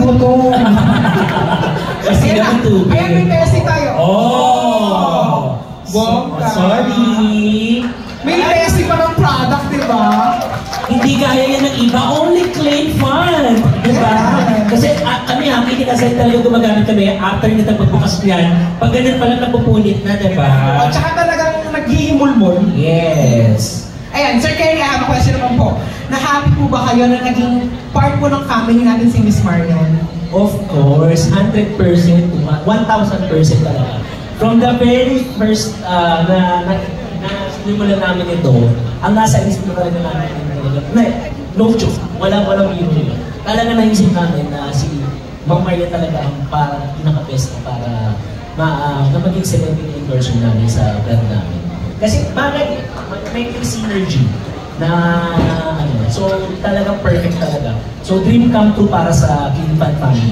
ko to. Kasi naman tubig. Ayan, may Messi tayo. Oh! Bongga. Sorry! May Messi pa ng product, di ba? Hindi gaya yan ng iba, only clean fun! Diba? Kasi kami happy kasi talaga gumagamit kami after nito pagbukas niyan, pag ganun pa lang napupunit na, diba? At saka talagang naghihimulmol. Yes! Ayan, Sir Kerry, I have a question naman po. Na-happy po ba kayo na naging part po ng family natin si Miss Marian? Of course, 100%, 1,000% talaga. From the very first na sinimulan namin ito, ang nasa isip na talaga namin no joke, walang biro yun. Talaga naisip namin na si Ma'am Maria talaga ang parang pinaka-best para na maging celebrity endorser namin sa brand namin. Kasi bakit may synergy na ano, so talagang perfect talaga. So dream come true para sa Clean Fun family.